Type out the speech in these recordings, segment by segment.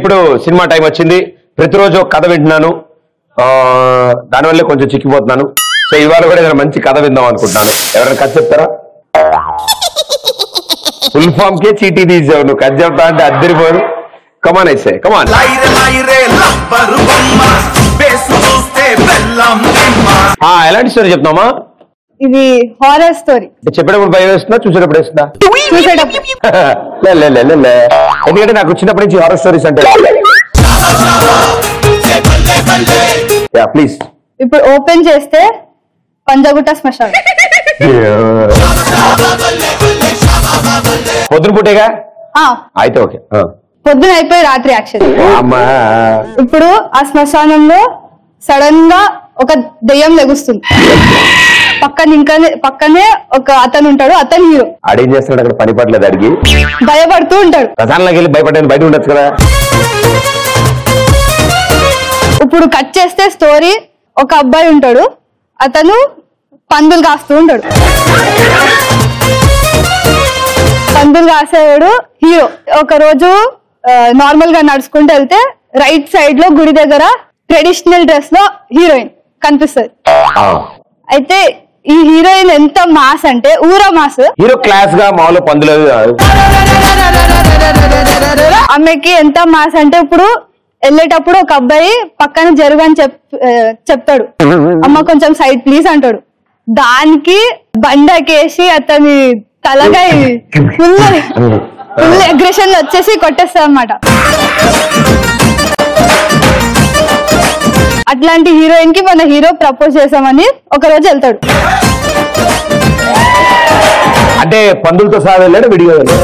ఇప్పుడు cinema time వచ్చింది. ప్రతిరోజు ఒక కథ వింటున్నాను, దానివల్లే కొంచెం చిక్కిపోతున్నాను. సో ఇవాళ కూడా ఏదైనా మంచి కథ విందాం అనుకుంటున్నాను. ఎవరైనా కథ చెప్తారా? ఫుల్ ఫామ్ కే చీటీ తీసావు నువ్వు. కథ చెప్తా అంటే అద్దరిపోదు. కమాన్ అయితే కమాన్. ఎలాంటి స్టోరీ చెప్తామా? ఇది హారర్ స్టోరీ. చెప్పేటప్పుడు భయం వేస్తుందా, చూసేటప్పుడు వేస్తుందా? ఎందుకంటే నాకు చిన్నప్పటి నుంచి హారర్ స్టోరీస్ అంటే ప్లీజ్. ఇప్పుడు ఓపెన్ చేస్తే పంజాగుట్ట శ్మశానం. పొద్దున పుట్టేగా అయితే ఓకే. పొద్దున అయిపోయి రాత్రి యాక్షన్. ఇప్పుడు ఆ శ్మశానంలో సడన్ గా ఒక దెయ్యం లెగుస్తుంది. పక్కనే ఒక అతను ఉంటాడు, అతను హీరో. అడిగి చేస్తాడు అక్కడ పని పడలేదు, అడిగి భయపడుతూ ఉంటాడు. ప్రధానంలోకి వెళ్ళి భయపడేది బయట ఉండొచ్చు కదా. ఇప్పుడు కట్ చేస్తే స్టోరీ, ఒక అబ్బాయి ఉంటాడు, అతను పందులు కాస్తూ ఉంటాడు. పందులు కాసేవాడు హీరో. ఒక రోజు నార్మల్ గా నడుచుకుంటూ వెళ్తే రైట్ సైడ్ లో గుడి దగ్గర ట్రెడిషనల్ డ్రెస్ లో హీరోయిన్ కనిపిస్తుంది. అయితే ఈ హీరోయిన్ ఎంత మాస్ అంటే ఊరా మాస్. హీరో క్లాస్ గా మామూలు పందులు. ఆమెకి ఎంత మాస్ అంటే ఇప్పుడు వెళ్ళేటప్పుడు ఒక అబ్బాయి పక్కన జరుగని చెప్తాడు, అమ్మ కొంచెం సైడ్ ప్లీజ్ అంటాడు. దానికి బండకేసి అతని తలగా ఫుల్ అగ్రెషన్ వచ్చేసి కొట్టేస్తాడు అన్నమాట. అట్లాంటి హీరోయిన్ కి మన హీరో ప్రపోజ్ చేసామని ఒక రోజు వెళ్తాడు. అంటే పందులతో సహా వెళ్ళాడు, విడిగా వెళ్ళాడు?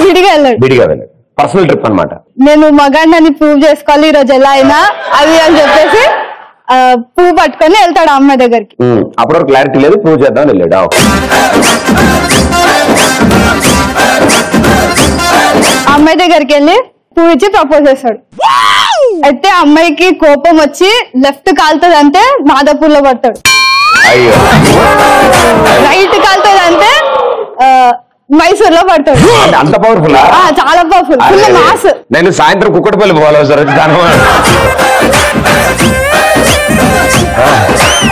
విడిగా వెళ్ళాడు. విడిగా వెళ్ళాడు. పర్సనల్ ట్రిప్ అన్నమాట. నేను మగాడిని ప్రూవ్ చేసుకోవాలి ఈ రోజు ఎలా అయినా అది అని చెప్పేసి పువ్వు పట్టుకొని వెళ్తాడు ఆ అమ్మాయి దగ్గరికి. అప్పుడు క్లారిటీ లేదు, ప్రూవ్ చేద్దాం వెళ్ళాడు. అమ్మాయి దగ్గరికి వెళ్ళి పువ్వు ఇచ్చి ప్రపోజ్ చేస్తాడు. అయితే అమ్మాయికి కోపం వచ్చి లెఫ్ట్ కాలుతుంది అంటే మాదాపూర్ లో పడతాడు. రైట్ కాలుతుంది అంటే మైసూర్ లో పడతాడు. అంత పవర్ఫుల్? చాలా పవర్ఫుల్, ఫుల్ మాస్. నేను సాయంత్రం కుక్కటపల్లి పోవాలి సార్.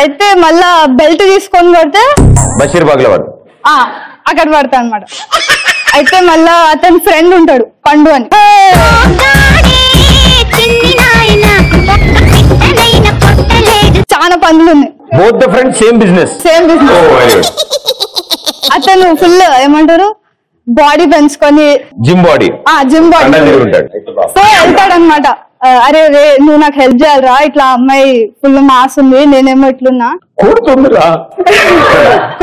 అయితే మళ్ళా బెల్ట్ తీసుకొని పడితే బషీర్బాగ్ లో పడు, అక్కడ పడతా అనమాట. అయితే మళ్ళా అతని ఫ్రెండ్ ఉంటాడు పండు అని. చాలా పందులు ఉన్నాయి. Both the friends same business. అతను ఫుల్ ఏమంటారు బాడీ పెంచుకొని జిమ్ బాడీ సో వెళ్తాడు అనమాట. అరే రే నువ్వు నాకు హెల్ప్ చేయాలరా, ఇట్లా అమ్మాయి ఫుల్ మాస్ ఉంది, నేనేమో ఇట్లున్నా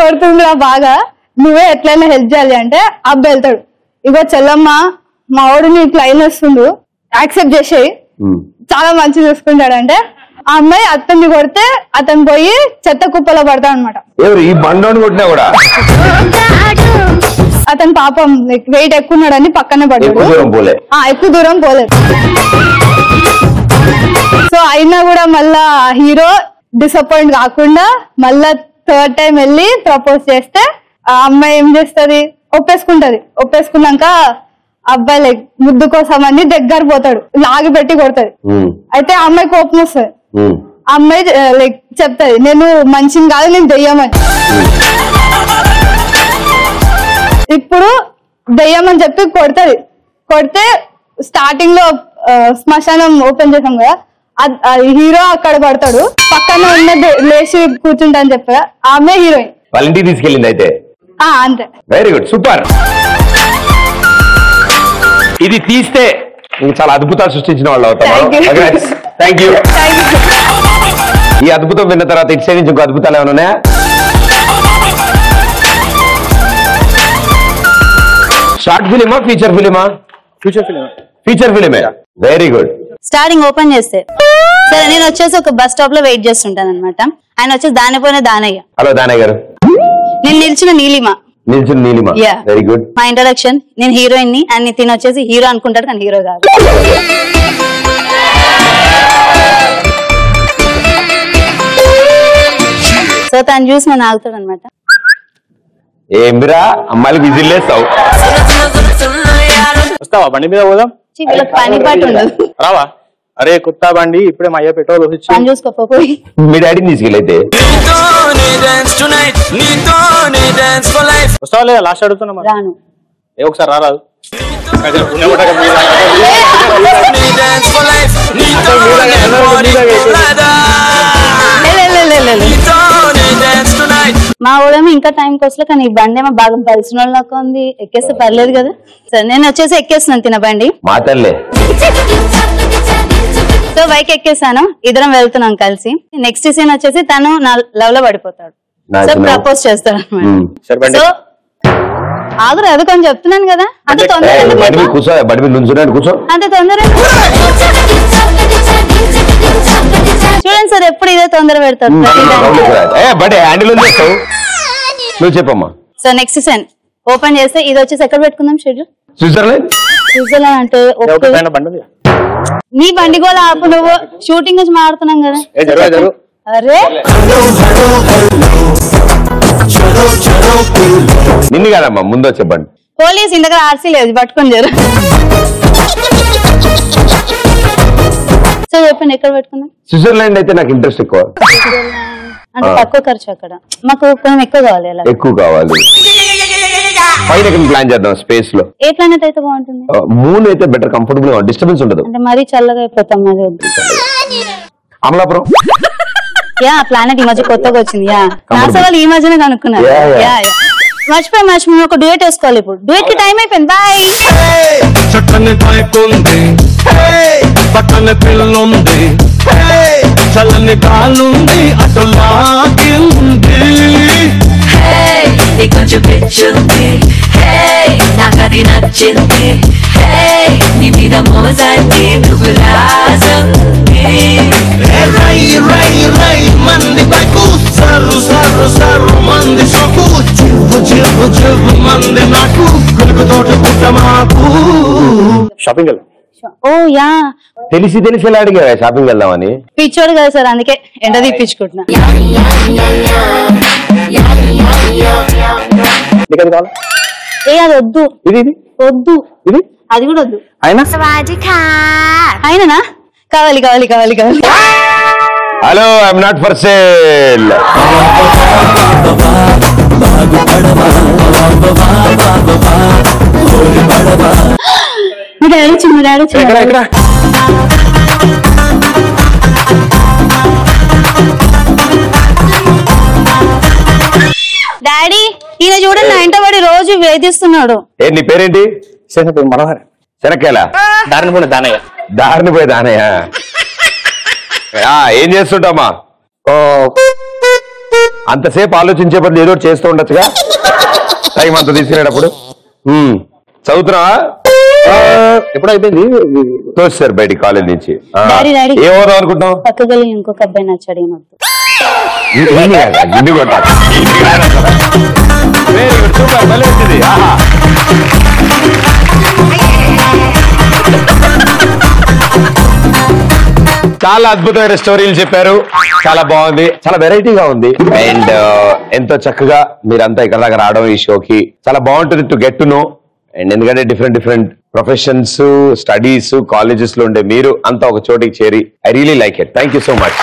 కొడుతుందిరా బాగా, నువ్వే ఎట్లయినా హెల్ప్ చేయాలి అంటే అబ్బాయి వెళ్తాడు. ఇగో చెల్లమ్మ మా వాడు నీకు లైన్ వస్తుండు, యాక్సెప్ట్ చేసేయి, చాలా మంచి చూసుకుంటాడు అంటే ఆ అమ్మాయి అతన్ని కొడితే అతను పోయి చెత్త కుప్పలో పడతాడు అనమాట. అతను పాపం వెయిట్ ఎక్కువ ఉన్నాడని పక్కనే పడ్డాడు, ఎక్కువ దూరం పోలేదు. సో అయినా కూడా మళ్ళా హీరో డిసప్పాయింట్ కాకుండా మళ్ళా థర్డ్ టైం వెళ్ళి ప్రపోజ్ చేస్తే ఆ అమ్మాయి ఏం చేస్తుంది, ఒప్పేసుకుంటది. ఒప్పేసుకున్నాక అబ్బాయి లైక్ ముద్దు కోసం అని దగ్గర పోతాడు, లాగి పెట్టి కొడతాడు. అయితే ఆ అమ్మాయి కోపం వస్తుంది. ఆ అమ్మాయి లైక్ చెప్తాది నేను మనిషిని కాదు నేను దెయ్యమని. ఇప్పుడు దెయ్యం అని చెప్పి కొడుతుంది. కొడితే స్టార్టింగ్ లో శ్మశానం ఓపెన్ చేసాం కదా, హీరో అక్కడ పడతాడు, పక్కన ఉన్న లేచి కూర్చుంటా అని చెప్పా. ఆమె హీరోయిన్ వాళ్ళ ఇంటికి తీసుకెళ్ళింది అయితే. అంతే. Very good, super. ఇది తీస్తే చాలా అద్భుతాలు సృష్టించిన వాళ్ళు అవుతారు. Thank you. ఈ అద్భుతం విన్న తర్వాత ఇటు సైడ్ నుంచి ఇంకో అద్భుతాలు ఏమైనా ఉన్నాయా? షార్ట్ ఫిలిమా ఫీచర్ ఫిలిమా? ఫీచర్ ఫిలిమే. Very good. స్టార్టింగ్ ఓపెన్ చేస్తే సరే నేను వచ్చేసి ఒక బస్ స్టాప్ లో వెయిట్ చేస్తుంటాను అనమాట. ఆయన వచ్చేసి దానిపోయిన దానయ్య. హలో దానయ్య గారు. నేను నిల్చిన నీలిమ. Very good. మా ఇంట్రడక్షన్, నేను హీరోయిన్ ని అండ్ తిని వచ్చేసి హీరో అనుకుంటాడు కానీ హీరో కాదు. సో తను చూసి నేను ఆగుతాడు అనమాట. ఏమిరా అమ్మాయిలు విజిల్ వేస్తావు? వస్తావా బండి మీద పోదాం? వీళ్ళకి పని పాటు ఉండదు. రావా అరే కుత్తా బండి ఇప్పుడే మా అయ్య పెట్రోల్ పని చూసుకోపోయి మీ డాడీని తీసుకెళ్ళైతే వస్తావా లేదా లాస్ట్ అడుగుతున్నా రాను. ఒకసారి రారాదు మా ఊడేమో ఇంకా టైంకి వస్తలే, కానీ ఈ బండి ఏమో బాగా కలిసిన వాళ్ళకి ఉంది. ఎక్కేస్తే పర్లేదు కదా. సరే నేను వచ్చేసి ఎక్కేస్తున్నాను తిన బండి. మాతల్లే సో బైక్ ఎక్కేసాను, ఇద్దరం వెళ్తున్నాం కలిసి. నెక్స్ట్ సీన్ వచ్చేసి తను నా లవ్ లో పడిపోతాడు. సో ప్రపోజ్ చేస్తాడు అనమాట. సో ఆగురు ఎదుకొని చెప్తున్నాను కదా, అంత తొందర అంత తొందర చూడండి సార్, ఎప్పుడు ఇదే తొందర పెడతారు. నువ్వు చెప్పమ్మా. సో నెక్స్ట్ సీన్ ఓపెన్ చేస్తే ఇది వచ్చేసి ఎక్కడ పెట్టుకుందాం షెడ్యూల్? స్విట్జర్లాండ్. స్విట్జర్లాండ్ అంటే నీ బండి కూడా ఆపు, నువ్వు షూటింగ్ నుంచి మాడుతున్నాం కదా. అరే నిన్ను కాదమ్మా, ముందు చెప్పండి. పోలీస్ ఇంత దగ్గర ఆర్సీ లేదు, పట్టుకొని జరు. సో చెప్పండి ఎక్కడ పెట్టుకుందాం? స్విట్జర్లాండ్ అయితే నాకు ఇంట్రెస్ట్ ఎక్కువ. అంటే తక్కువ ఖర్చు అక్కడ, మాకు కొంచెం ఎక్కువ కావాలి. ఎక్కువ కావాలి. పైన ప్లాన్ చేద్దాం స్పేస్ లో. ఏ ప్లానెట్ అయితే బాగుంటుంది? మూన్ అయితే బెటర్, కంఫర్టబుల్ గా, డిస్టర్బెన్స్ ఉండదు. అంటే మరీ చల్లగా అయిపోతాం. మరి అమలాపురం. యా ప్లానెట్ ఈ మధ్య కొత్తగా వచ్చింది. యా నాసా వాళ్ళు ఈ మధ్యనే కనుక్కున్నారు. యా యా మర్చిపోయి ఒక డ్యూయట్ వేసుకోవాలి. ఇప్పుడు డ్యూయట్ కి టైం అయిపోయింది. బాయ్. పక్కన పిల్లుంది, చల్లని గాలుంది, అటులాగింది. కొంచెం పిచ్చుంది, నాకది నచ్చింది. నీ మీద మోజాన్ని నువ్వు రాజంది. రై రై రై మంది బైకు, సర్రు సర్రు సర్రు మంది సోకు, చివ్వు చివ్వు చివ్వు మంది నాకు, కొడుకు తోట పుట్ట మాకు. షాపింగ్ ఓ యా తెలిసి ఎలా అడిగా షాపింగ్ వెళ్దామని? పిచ్చోడు కదా సార్, అందుకే ఎండ తీపించుకుంటున్నా. ఏ అది వద్దు, వద్దు, అది కూడా వద్దు. అయినా కావాలి కావాలి కావాలి కావాలి. Hello, I'm not for sale. Me daddy చిన్న డాడీ చిన్న డాడీ ఈయన చూడండి, నా ఇంట పడి రోజు వేధిస్తున్నాడు. నీ పేరేంటి? మనోహర్. శనక్కాయల దారిని పోయి దానయ్య. దారిని పోయి దానయ్య. ఏం చేస్తుంటామా? అంతసేపు ఆలోచించే బదులు ఏదో చేస్తూ ఉండొచ్చుగా, టైం అంత తీసుకునేటప్పుడు. చదువుతున్నావా? ఎప్పుడు అయిపోయింది? తోస్తారు బయటికి కాలేజ్ నుంచి. ఏమవుదాం అనుకుంటాం? పక్కకి ఇంకొక అబ్బాయి నచ్చాడు. ఏమవుతుంది? చాలా అద్భుతమైన స్టోరీలు చెప్పారు, చాలా బాగుంది, చాలా వెరైటీగా ఉంది. అండ్ ఎంతో చక్కగా మీరంతా ఇక్కడ దాకా రావడం ఈ షోకి చాలా బాగుంటుంది. To get to know. And ఎందుకంటే డిఫరెంట్ ప్రొఫెషన్స్, స్టడీస్, కాలేజెస్ లో ఉండే మీరు అంతా ఒక చోటికి చేరి I really like it. Thank you so much.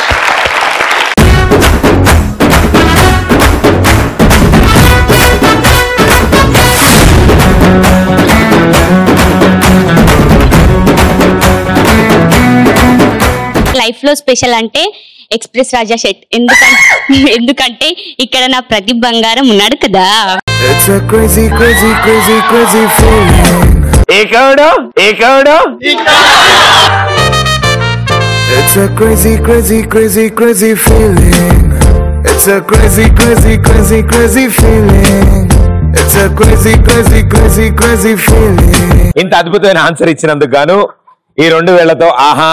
Life లో స్పెషల్ అంటే ఎక్స్ప్రెస్ రాజా షెట్. ఎందుకంటే ఇక్కడ నా ప్రతి బంగారం ఉన్నాడు కదా. It's a crazy, crazy, crazy, crazy feeling. It's a crazy, crazy, crazy, crazy feeling. It's a crazy, crazy, crazy, crazy feeling. It's a crazy, crazy, crazy, crazy feeling. ఇంత అద్భుతమైన ఆన్సర్ ఇచ్చినందుకు గాను ఈ 2 వేళ్లతో ఆహా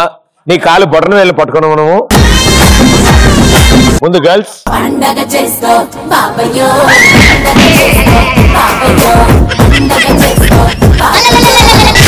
నీ కాలు బొటన వేళ్ళు పట్టుకున్నావు నువ్వు. ముందు గర్ల్స్ పండగ చేసుకో బాబయ్యో, పండగ చేసుకో బాబయ్యో, పండగ చేసుకో బాబయ్యో.